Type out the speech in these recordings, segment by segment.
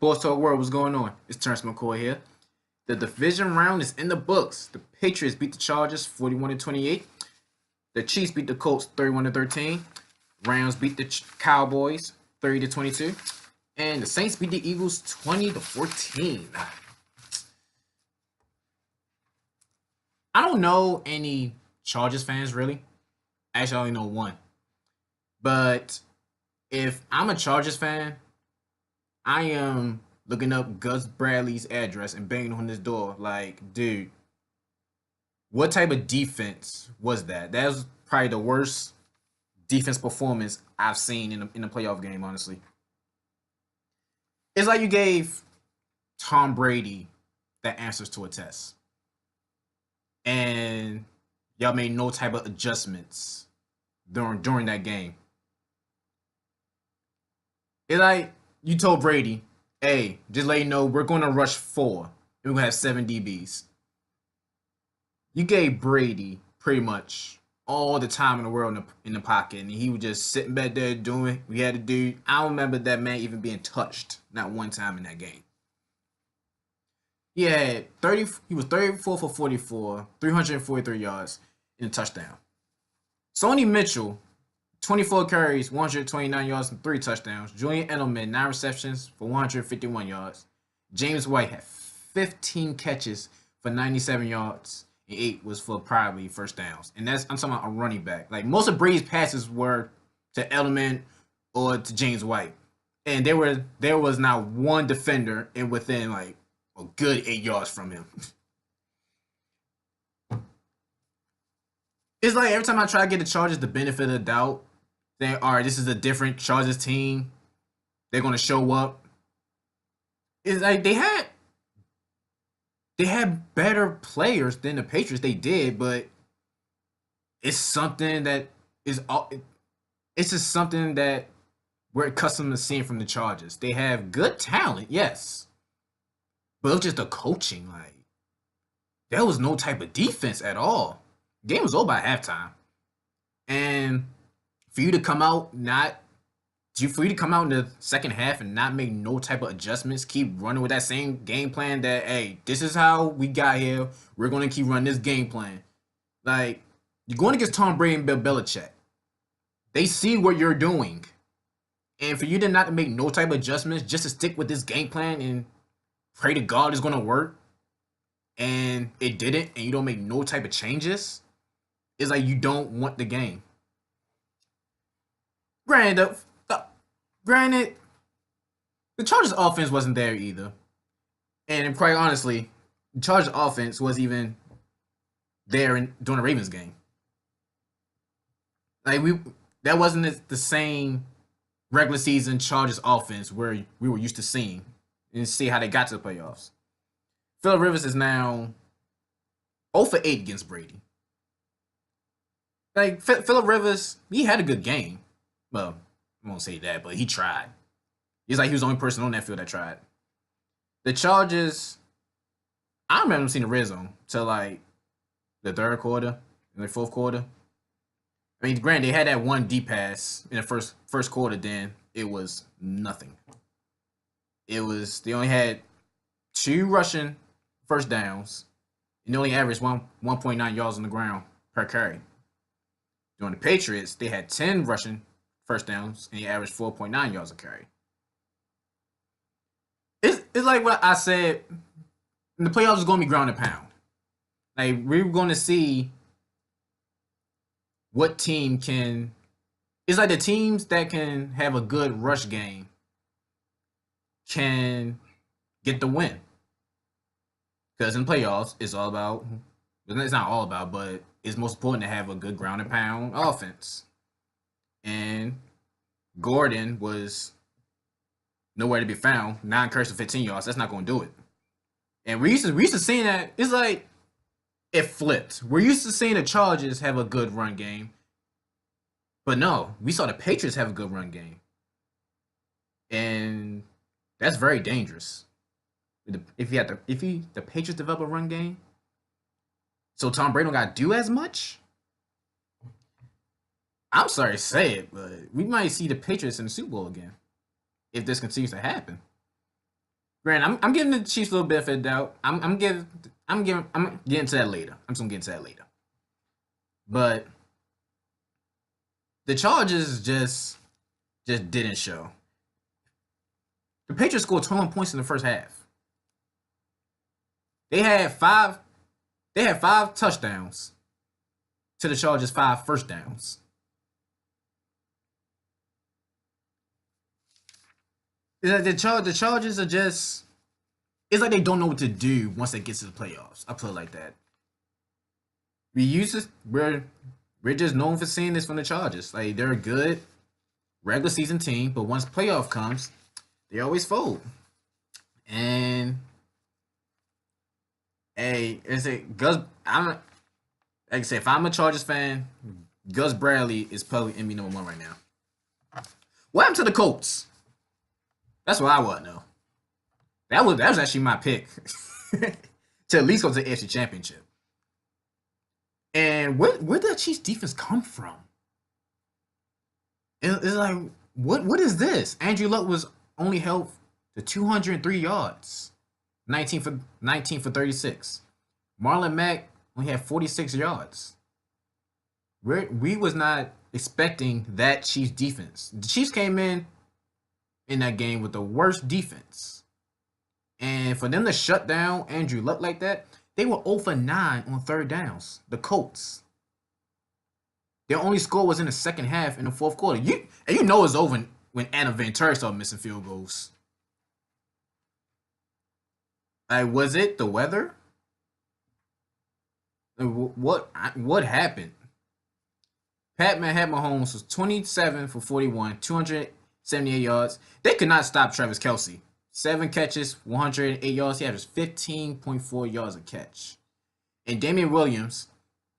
Sports Talk World, what's going on? It's Terrence McCoy here. The division round is in the books. The Patriots beat the Chargers 41-28. The Chiefs beat the Colts 31-13. Rams beat the Cowboys 30-22. And the Saints beat the Eagles 20-14. I don't know any Chargers fans really. Actually, I only know one. But if I'm a Chargers fan, I am looking up Gus Bradley's address and banging on his door. Like, dude, what type of defense was that? That was probably the worst defense performance I've seen in a playoff game, honestly. It's like you gave Tom Brady the answers to a test. And y'all made no type of adjustments during that game. It's like you told Brady, hey, just let you know we're going to rush 4. And we're going to have 7 DBs. You gave Brady pretty much all the time in the world in the pocket, and he was just sitting back there doing what we had to do. I don't remember that man even being touched, not one time in that game. He had 30. He was 34 for 44, 343 yards, and a touchdown. Sony Mitchell, 24 carries, 129 yards, and 3 touchdowns. Julian Edelman, 9 receptions for 151 yards. James White had 15 catches for 97 yards, and 8 was for probably first downs. And I'm talking about a running back. Like, most of Brady's passes were to Edelman or to James White. And there was not one defender in within, like, a good 8 yards from him. It's like every time I try to get the Chargers the benefit of the doubt, saying, all right, this is a different Chargers team. They're going to show up. It's like they had better players than the Patriots. They did, but it's something that it's just something that we're accustomed to seeing from the Chargers. They have good talent, yes. But it was just the coaching. Like, there was no type of defense at all. Game was over by halftime. And for you to come out in the second half and not make no type of adjustments, keep running with that same game plan that, hey, this is how we got here. We're going to keep running this game plan. Like, you're going against Tom Brady and Bill Belichick. They see what you're doing. And for you to not make no type of adjustments, just to stick with this game plan and pray to God it's going to work, and it didn't, and you don't make no type of changes, it's like you don't want the game. Granted, the Chargers offense wasn't there either. And quite honestly, the Chargers offense wasn't even there during the Ravens game. Like, that wasn't the same regular season Chargers offense where we were used to seeing and see how they got to the playoffs. Phillip Rivers is now 0 for 8 against Brady. Like, Phillip Rivers, he had a good game. Well, I won't say that, but he tried. He's like he was the only person on that field that tried. The Chargers, I remember seeing the red zone till like the third quarter and the fourth quarter. I mean, granted, they had that one deep pass in the first quarter. Then it was nothing. They only had 2 rushing first downs, and they only averaged 1.9 yards on the ground per carry. During the Patriots, they had 10 rushing first downs, and he averaged 4.9 yards a carry. It's like what I said. The playoffs is going to be ground and pound. Like, we're going to see what team can. It's like the teams that can have a good rush game can get the win. Because in playoffs, it's all about. It's not all about, but it's most important to have a good ground and pound offense. And Gordon was nowhere to be found. 9 carries for 15 yards. That's not going to do it. And we used to seeing that. It's like it flipped. We're used to seeing the Chargers have a good run game, but no, we saw the Patriots have a good run game, and that's very dangerous. If the Patriots develop a run game, so Tom Brady don't got to do as much. I'm sorry to say it, but we might see the Patriots in the Super Bowl again if this continues to happen. I'm giving the Chiefs a little benefit of the doubt. I'm getting to that later. I'm just gonna get into that later. But the Chargers just didn't show. The Patriots scored 21 points in the first half. They had five. They had 5 touchdowns to the Chargers 5 first downs. The Chargers are just. It's like they don't know what to do once they get to the playoffs. I put it like that. We used to we're just known for seeing this from the Chargers. Like they're a good regular season team, but once playoff comes, they always fold. And hey, is it Gus? I'm like I said, if I'm a Chargers fan, Gus Bradley is probably NBA #1 right now. What happened to the Colts? That's what I want to know. That was actually my pick to at least go to the AFC Championship. And where did that Chiefs defense come from? It's like what is this? Andrew Luck was only held to 203 yards, 19 for 36. Marlon Mack only had 46 yards. We was not expecting that Chiefs defense. The Chiefs came in that game with the worst defense. And for them to shut down Andrew Luck like that, they were 0 for 9 on third downs. The Colts. Their only score was in the second half in the fourth quarter. You know it's over when Adam Vinatieri started missing field goals. Like, was it the weather? What happened? Pat Mahomes was 27 for 41, 278 yards. They could not stop Travis Kelce. 7 catches, 108 yards. He averaged 15.4 yards a catch. And Damian Williams,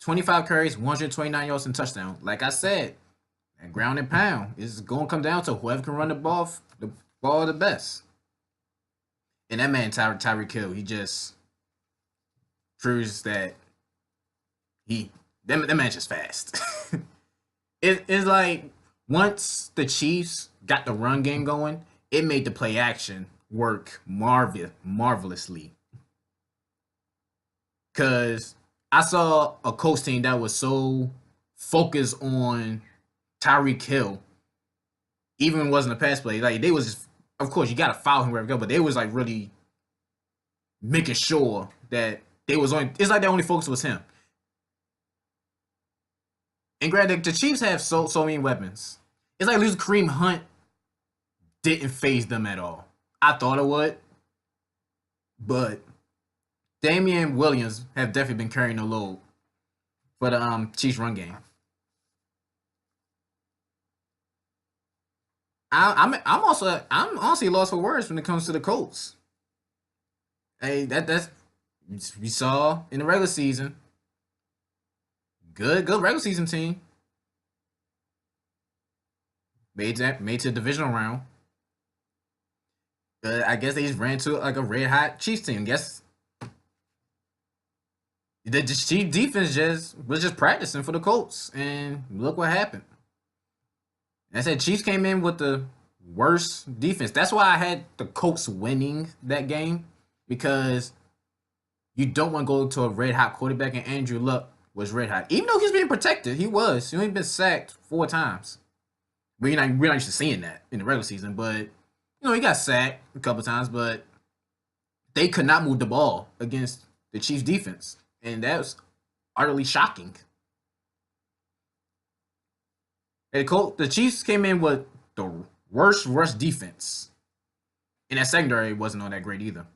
25 carries, 129 yards and touchdown. Like I said, that ground and pound is going to come down to whoever can run the ball the best. And that man, Tyreek Hill, he just proves that that man's just fast. It's like once the Chiefs got the run game going, it made the play action work marvelously. Cause I saw a Colts team that was so focused on Tyreek Hill, even when it wasn't a pass play. Like they was just, of course you gotta foul him wherever you go, but they was like really making sure that they was on. It's like their only focus was him. And granted, the Chiefs have so many weapons. It's like losing Kareem Hunt didn't phase them at all. I thought it would, but Damian Williams have definitely been carrying the load for the Chiefs run game. I'm honestly lost for words when it comes to the Colts. Hey, that's we saw in the regular season. Good regular season team. Made to the divisional round. I guess they just ran to like a red hot Chiefs team. Guess the Chiefs defense was just practicing for the Colts, and look what happened. I said Chiefs came in with the worst defense. That's why I had the Colts winning that game, because you don't want to go to a red hot quarterback, and Andrew Luck was red hot. Even though he's being protected, he was. He only been sacked 4 times. We're not used to seeing that in the regular season, but he got sacked a couple times, but they could not move the ball against the Chiefs defense, and that was utterly shocking. And the Chiefs came in with the worst rush defense, and that secondary wasn't all that great either.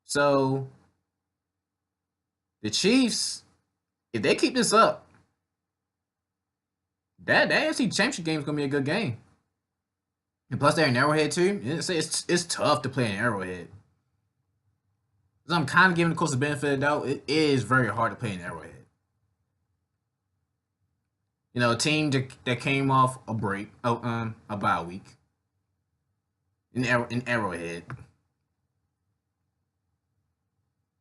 So the Chiefs, if they keep this up, that AFC Championship game is gonna be a good game. And plus, they're in Arrowhead too. It's tough to play in Arrowhead. So I'm kind of giving the Colts the benefit of the doubt. It is very hard to play in Arrowhead. A team that came off a break, a bye week in Arrowhead,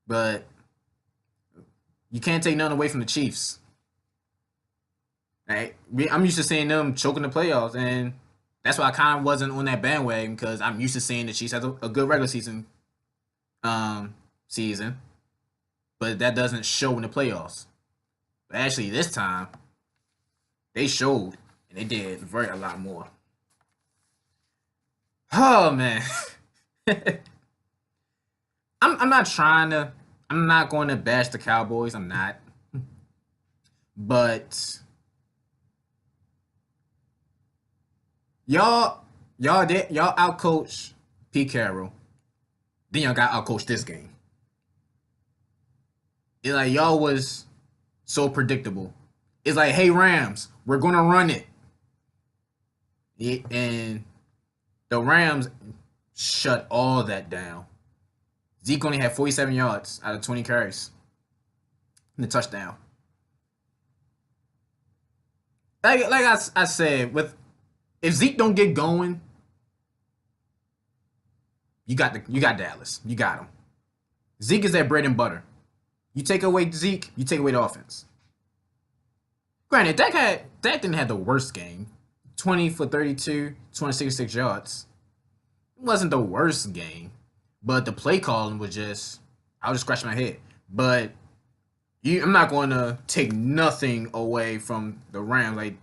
but you can't take none away from the Chiefs. Right? I'm used to seeing them choking the playoffs, and That's why I kind of wasn't on that bandwagon because I'm used to seeing the Chiefs have a good regular um, season, but that doesn't show in the playoffs. But actually, this time they showed and they did a lot more. Oh man, I'm not trying to. I'm not going to bash the Cowboys. I'm not, but y'all outcoach Pete Carroll. Then y'all got outcoached this game. It's like y'all was so predictable. It's like, hey Rams, we're gonna run it. And the Rams shut all that down. Zeke only had 47 yards out of 20 carries and the touchdown. I said, with if Zeke don't get going, you got Dallas. You got him. Zeke is that bread and butter. You take away Zeke, you take away the offense. Granted, Dak didn't have the worst game. 20 for 32, 266 yards. It wasn't the worst game, but the play calling was just, I was just scratching my head. But I'm not going to take nothing away from the Rams. Like,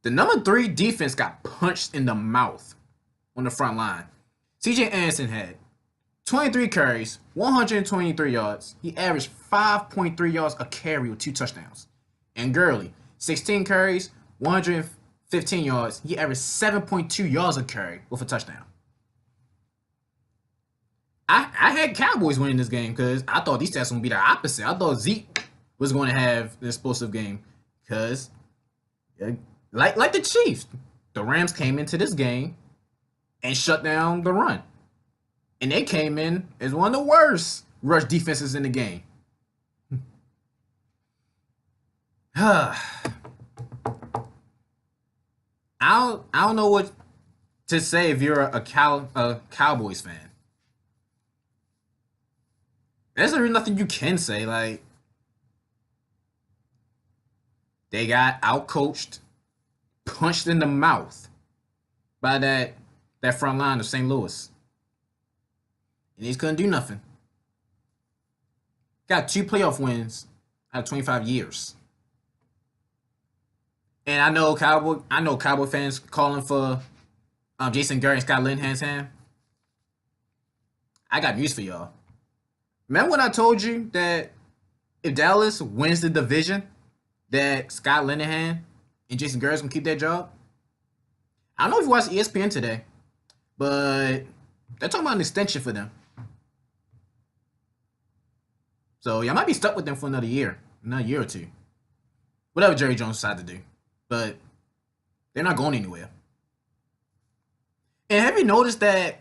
the number 3 defense got punched in the mouth on the front line. CJ Anderson had 23 carries, 123 yards. He averaged 5.3 yards a carry with 2 touchdowns. And Gurley, 16 carries, 115 yards. He averaged 7.2 yards a carry with a touchdown. I had Cowboys winning this game because I thought these stats would be the opposite. I thought Zeke was going to have an explosive game because, like the Chiefs, the Rams came into this game and shut down the run. And they came in as one of the worst rush defenses in the game. I don't know what to say if you're a Cowboys fan. There's really nothing you can say. Like, they got outcoached, punched in the mouth by that front line of St. Louis. And they just couldn't do nothing. Got 2 playoff wins out of 25 years. And I know Cowboy fans calling for Jason Garrett and Scott Linehan's hand. I got news for y'all. Remember when I told you that if Dallas wins the division, that Scott Linehan and Jason Garrett's gonna keep their job? I don't know if you watched ESPN today, but they're talking about an extension for them. So y'all might be stuck with them for another year or two. Whatever Jerry Jones decides to do. But they're not going anywhere. And have you noticed that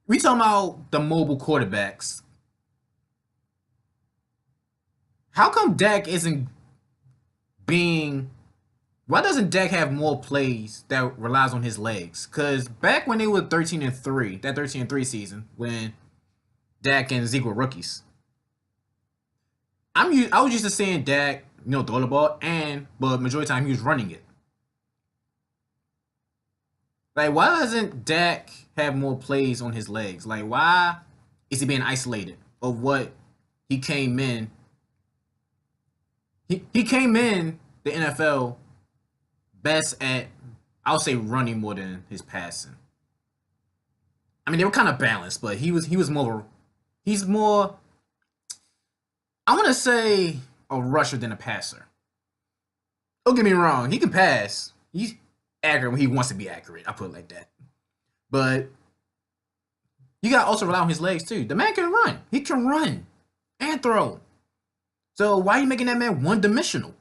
we talking about the mobile quarterbacks? How come Dak isn't being... Why doesn't Dak have more plays that relies on his legs? Because back when they were 13-3, that 13-3 season, when Dak and Zeke were rookies, I was used to seeing Dak, throw the ball, but majority of the time he was running it. Like, why doesn't Dak have more plays on his legs? Like, why is he being isolated of what he came in? He came in the NFL best at, I would say, running more than his passing. I mean, they were kind of balanced, but he's more, I want to say, a rusher than a passer. Don't get me wrong, he can pass. He's accurate when he wants to be accurate. I put it like that. But you got to also rely on his legs too. The man can run. He can run and throw. So why are you making that man one-dimensional?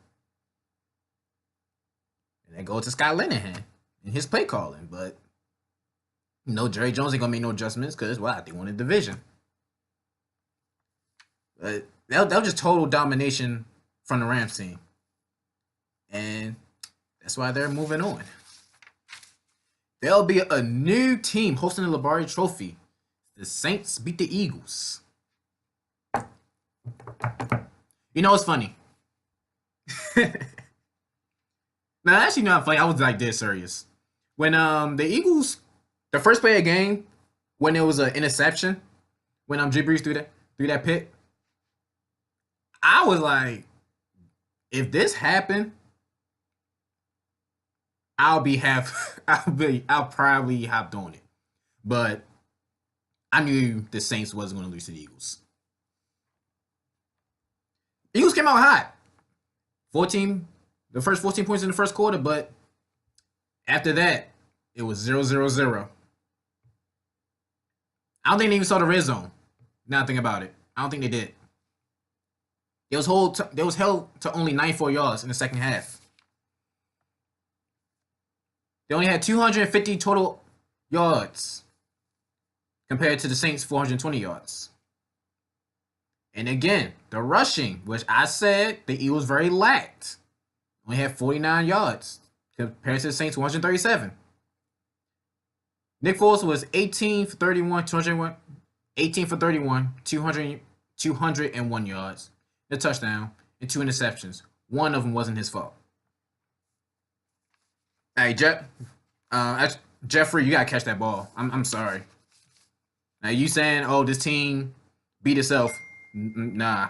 And that goes to Scott Linehan and his play calling. But Jerry Jones ain't gonna make no adjustments because they won the division. But that was just total domination from the Rams team. And that's why they're moving on. There'll be a new team hosting the Lombardi Trophy. The Saints beat the Eagles. You know what's funny? Now, actually, not funny. I was like dead serious. When the Eagles, the first play of the game, when it was an interception, when Drew Brees through that pit, I was like, if this happened, I'll probably hopped on it. But I knew the Saints wasn't going to lose to the Eagles. Eagles came out hot. 14, the first 14 points in the first quarter, but after that, it was 0-0-0. I don't think they even saw the red zone. Now I think about it. I don't think they did. They was held to only 94 yards in the second half. They only had 250 total yards compared to the Saints' 420 yards. And again, the rushing, which I said the Eagles very lacked, only had 49 yards compared to the Saints' 137. Nick Foles was 18 for 31, 201, 18 for 31, 201 yards, a touchdown, and 2 interceptions. One of them wasn't his fault. Hey, Jeffrey, you gotta catch that ball. I'm sorry. Now you saying, oh, this team beat itself? Nah.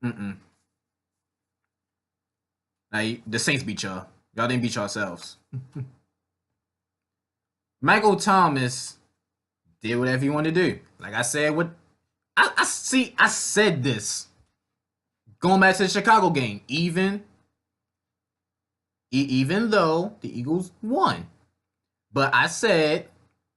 Mm-mm. Now the Saints beat y'all. Y'all didn't beat yourselves. Michael Thomas did whatever he wanted to do. Like I said, I see. I said this going back to the Chicago game. Even though the Eagles won, but I said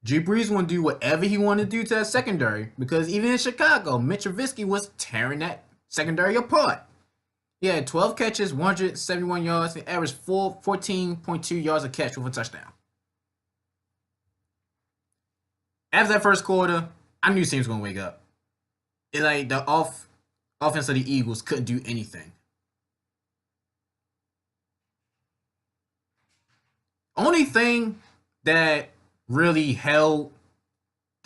Drew Brees want to do whatever he wanted to do to that secondary because even in Chicago, Mitch Trubisky was tearing that secondary apart. He had 12 catches, 171 yards, and averaged 14.2 yards a catch with a touchdown. After that first quarter, I knew the team was going to wake up. It's like the offense of the Eagles couldn't do anything. Only thing that really held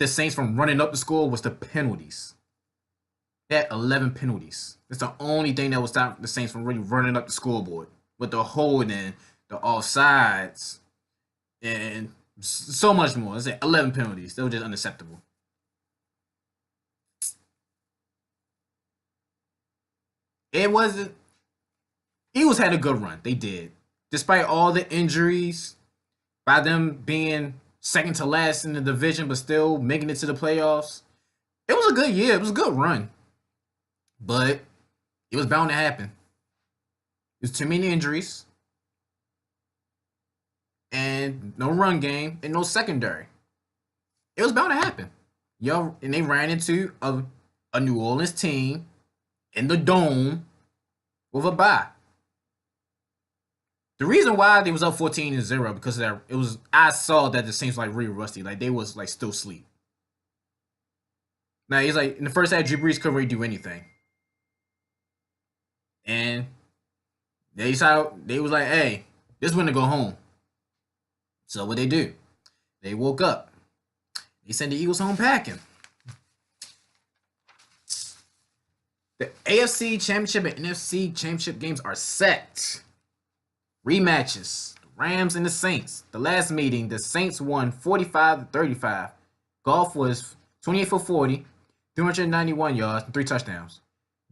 the Saints from running up the score was the penalties. They had 11 penalties. That's the only thing that was stopping the Saints from really running up the scoreboard. With the holding, the offsides, and so much more. It's 11 penalties. They were just unacceptable. It wasn't. Eagles had a good run. They did. Despite all the injuries, by them being second to last in the division, but still making it to the playoffs. It was a good year. It was a good run. But it was bound to happen. There's too many injuries. And no run game and no secondary. It was bound to happen. Yo, and they ran into a New Orleans team in the dome with a bye. The reason why they was up 14-0 because of that, it was I saw that the Saints like really rusty, like they was like still asleep. Now he's like in the first half, Drew Brees couldn't really do anything, and they decided they was like, "Hey, this is when to go home." So what they do? They woke up. They sent the Eagles home packing. The AFC Championship and NFC Championship games are set. Rematches. The Rams and the Saints. The last meeting, the Saints won 45-35. Goff was 28 for 40, 291 yards, and 3 touchdowns.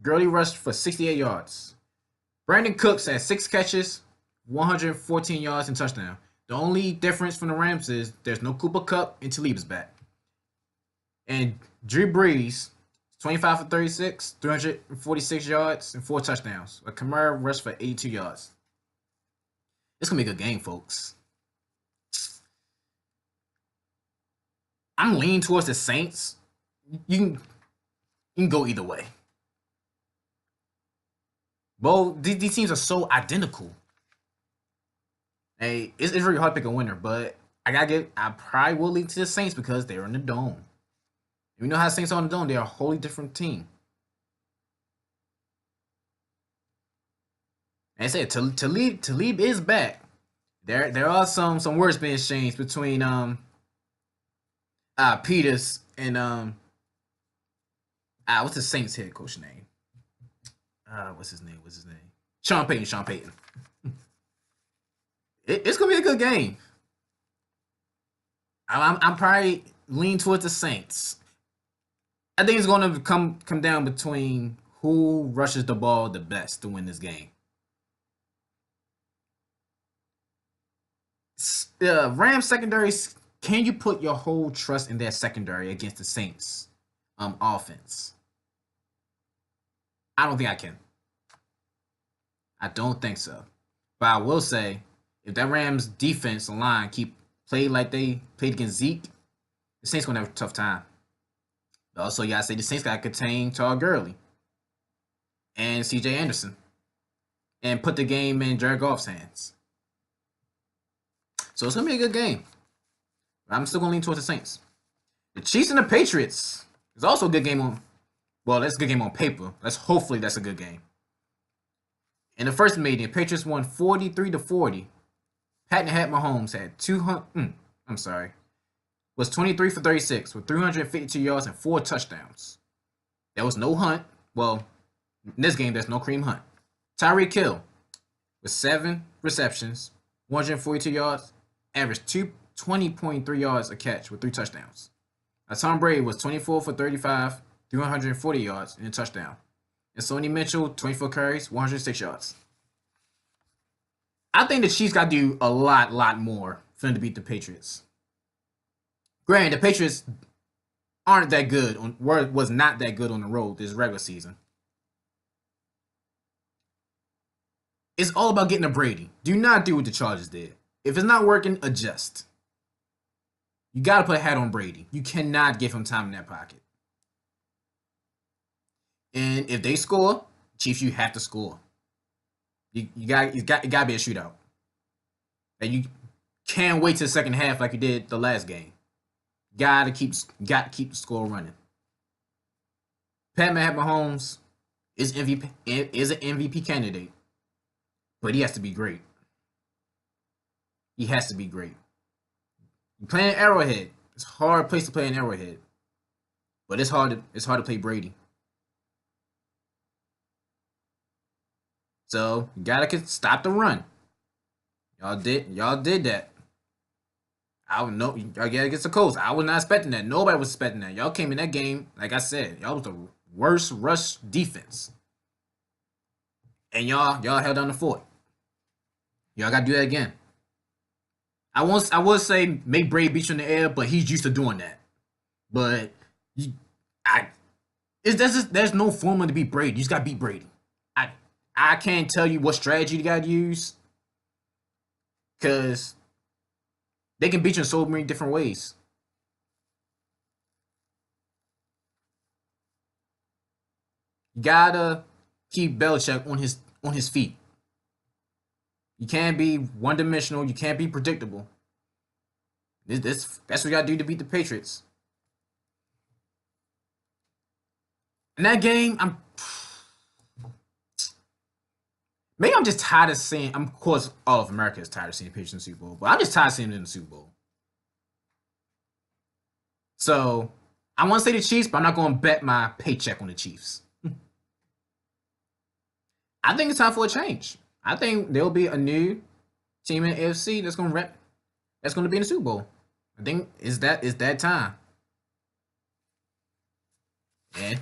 Gurley rushed for 68 yards. Brandon Cooks had 6 catches, 114 yards, and touchdown. The only difference from the Rams is there's no Cooper Kupp and Talib is back. And Drew Brees, 25 for 36, 346 yards, and 4 touchdowns. A Kamara rushed for 82 yards. It's going to be a good game, folks. I'm leaning towards the Saints. You can go either way. Both these teams are so identical. Hey, it's really hard to pick a winner, but I probably will lean to the Saints because they're in the dome. You know how Saints are in the dome, they're a wholly different team. And I said Talib is back. There are some words being exchanged between Peters and what's the Saints head coach name? What's his name? Sean Payton. It's gonna be a good game. I'm probably lean towards the Saints. I think it's gonna come down between who rushes the ball the best to win this game. Rams secondary. Can you put your whole trust in their secondary against the Saints offense? I don't think I can. I don't think so. But I will say, if that Rams defense line keep play like they played against Zeke, the Saints gonna have a tough time. But also, you gotta say the Saints gotta contain Todd Gurley and C.J. Anderson and put the game in Jared Goff's hands. So it's gonna be a good game. But I'm still gonna lean towards the Saints. The Chiefs and the Patriots is also a good game on. Well, that's a good game on paper. Hopefully that's a good game. In the first meeting, Patriots won 43-40. Pat Mahomes had 200. I'm sorry. Was 23 for 36 with 352 yards and 4 touchdowns. There was no Hunt. Well, in this game, there's no Kareem Hunt. Tyreek Hill with 7 receptions, 142 yards, averaged 20.3 yards a catch with 3 touchdowns. Now, Tom Brady was 24 for 35, 340 yards and a touchdown. And Sony Mitchell, 24 carries, 106 yards. I think the Chiefs got to do a lot more for them to beat the Patriots. Granted, the Patriots aren't that good was not that good on the road this regular season. It's all about getting a Brady. Do not do what the Chargers did. If it's not working, adjust. You got to put a hat on Brady. You cannot give him time in that pocket. And if they score, Chiefs, you have to score. You got to be a shootout. And you can't wait till the second half like you did the last game. Got to keep the score running. Pat Mahomes is an MVP candidate, but he has to be great. He has to be great. You playing Arrowhead. It's a hard place to play in Arrowhead, but it's hard to play Brady. So you gotta stop the run. Y'all did that. I would know y'all gotta get the Colts. I was not expecting that. Nobody was expecting that. Y'all came in that game, like I said, y'all was the worst rush defense. And y'all held down the fort. Y'all gotta do that again. I would say make Brady beat you in the air, but he's used to doing that. But there's no formula to beat Brady. You just gotta beat Brady. I can't tell you what strategy you gotta use, because they can beat you in so many different ways. You gotta keep Belichick on his feet. You can't be one dimensional. You can't be predictable. That's what you gotta do to beat the Patriots. In that game, maybe I'm just tired of seeing. Of course, all of America is tired of seeing the Patriots in the Super Bowl, but I'm just tired of seeing them in the Super Bowl. So I want to say the Chiefs, but I'm not going to bet my paycheck on the Chiefs. I think it's time for a change. I think there'll be a new team in the AFC that's going to be in the Super Bowl. I think it's that time. And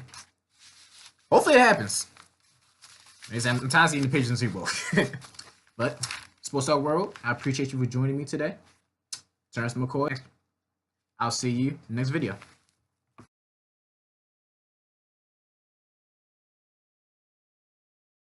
hopefully it happens. I'm tired of seeing the Patriots in the Super Bowl. But Sports Talk World, I appreciate you for joining me today. Terrence McCoy. I'll see you in the next video.